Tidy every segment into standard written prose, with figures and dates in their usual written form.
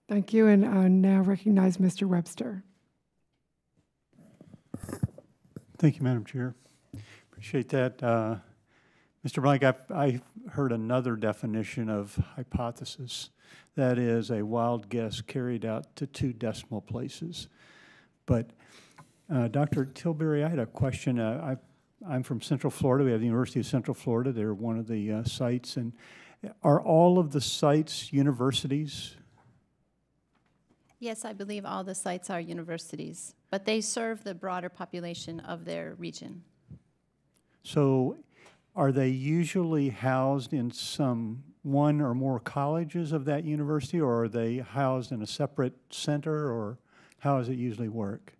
Thank you, and I now recognize Mr. Webster. Thank you, Madam Chair. Appreciate that. Mr. Blank, I heard another definition of hypothesis. That is a wild guess carried out to 2 decimal places. But Dr. Tilbury, I had a question. I'm from Central Florida. We have the University of Central Florida. They're one of the sites. And are all of the sites universities? Yes, I believe all the sites are universities, but they serve the broader population of their region. So are they usually housed in one or more colleges of that university, or are they housed in a separate center, or how does it usually work?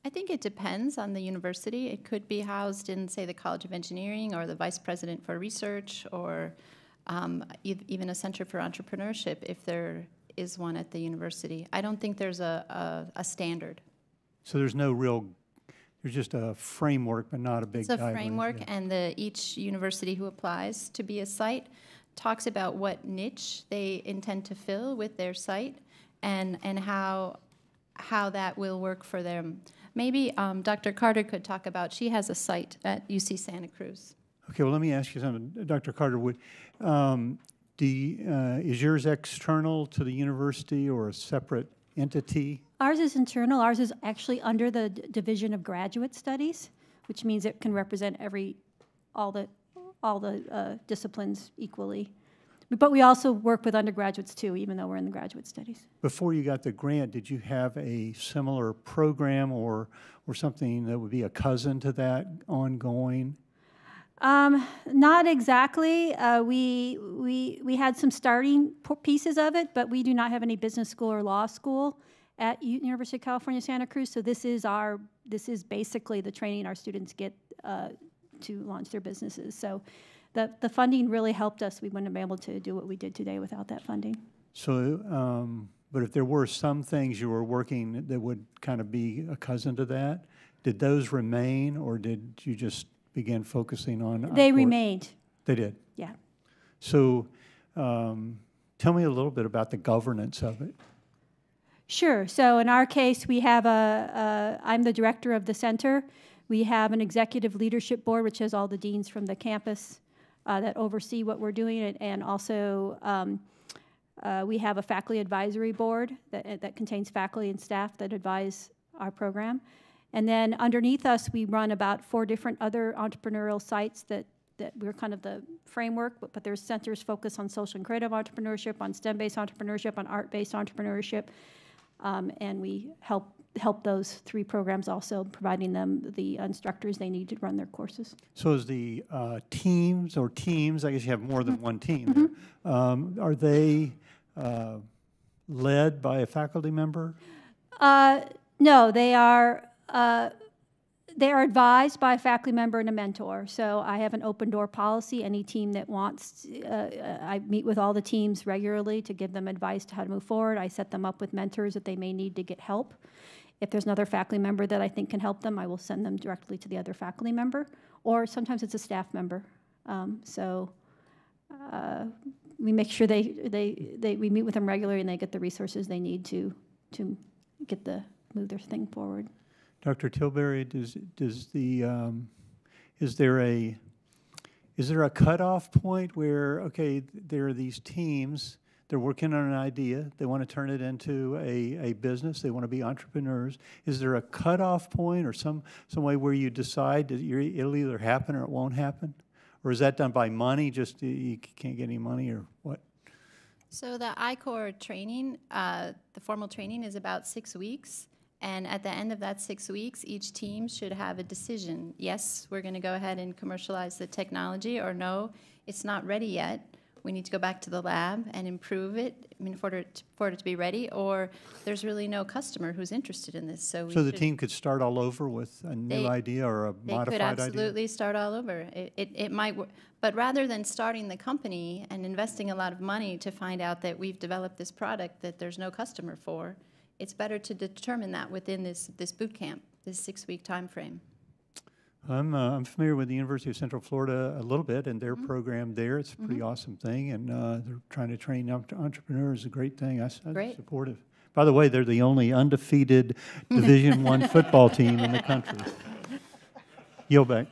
I think it depends on the university. It could be housed in, say, the College of Engineering or the Vice President for Research, or even a Center for Entrepreneurship if there is one at the university. I don't think there's a standard. So there's there's just a framework, but not a big guideline. It's a framework, yeah. And each university who applies to be a site talks about what niche they intend to fill with their site and how that will work for them. Maybe Dr. Carter could talk about, she has a site at UC Santa Cruz. Okay, well, let me ask you something. Dr. Carter, is yours external to the university or a separate entity? Ours is internal. Ours is actually under the Division of Graduate Studies, which means it can represent all the disciplines equally. But we also work with undergraduates too, even though we're in the graduate studies. Before you got the grant, did you have a similar program or something that would be a cousin to that ongoing? Not exactly. We had some starting pieces of it, but we do not have any business school or law school at University of California, Santa Cruz. So this is basically the training our students get to launch their businesses. So the funding really helped us. We wouldn't have been able to do what we did today without that funding. So, but if there were some things you were working that would kind of be a cousin to that, did those remain, or did you just begin focusing on? They remained. They did? Yeah. So tell me a little bit about the governance of it. Sure. So in our case, we have I'm the director of the center. We have an executive leadership board, which has all the deans from the campus that oversee what we're doing, and also we have a faculty advisory board that contains faculty and staff that advise our program. And then underneath us, we run about 4 different other entrepreneurial sites that we're kind of the framework, but there's centers focused on social and creative entrepreneurship, on STEM-based entrepreneurship, on art-based entrepreneurship, and we help those 3 programs also, providing them the instructors they need to run their courses. So is the teams, I guess you have more than one team, are they led by a faculty member? No, they are advised by a faculty member and a mentor. So I have an open door policy. Any team that wants, I meet with all the teams regularly to give them advice to how to move forward. I set them up with mentors that they may need to get help. If there's another faculty member that I think can help them, I will send them directly to the other faculty member, or sometimes it's a staff member. We make sure we meet with them regularly and they get the resources they need to move their thing forward. Dr. Tilbury, is there a cutoff point where, okay, there are these teams, they're working on an idea, they want to turn it into a business, they want to be entrepreneurs. Is there a cutoff point or some way where you decide that it'll either happen or it won't happen? Or is that done by money, just you can't get any money, or what? So the I-Core training, the formal training is about 6 weeks. And at the end of that 6 weeks, each team should have a decision. Yes, we're going to go ahead and commercialize the technology, or no, it's not ready yet. We need to go back to the lab and improve it for it to be ready, or there's really no customer who's interested in this. So the team could start all over with a new idea or a modified idea? They could absolutely start all over. It might work. But rather than starting the company and investing a lot of money to find out that we've developed this product that there's no customer for, it's better to determine that within this boot camp, this 6-week time frame. I'm familiar with the University of Central Florida a little bit and their program there. It's a pretty awesome thing, and they're trying to train entrepreneurs. A great thing. I'm Great. supportive. By the way, they're the only undefeated Division I football team in the country. Yield back.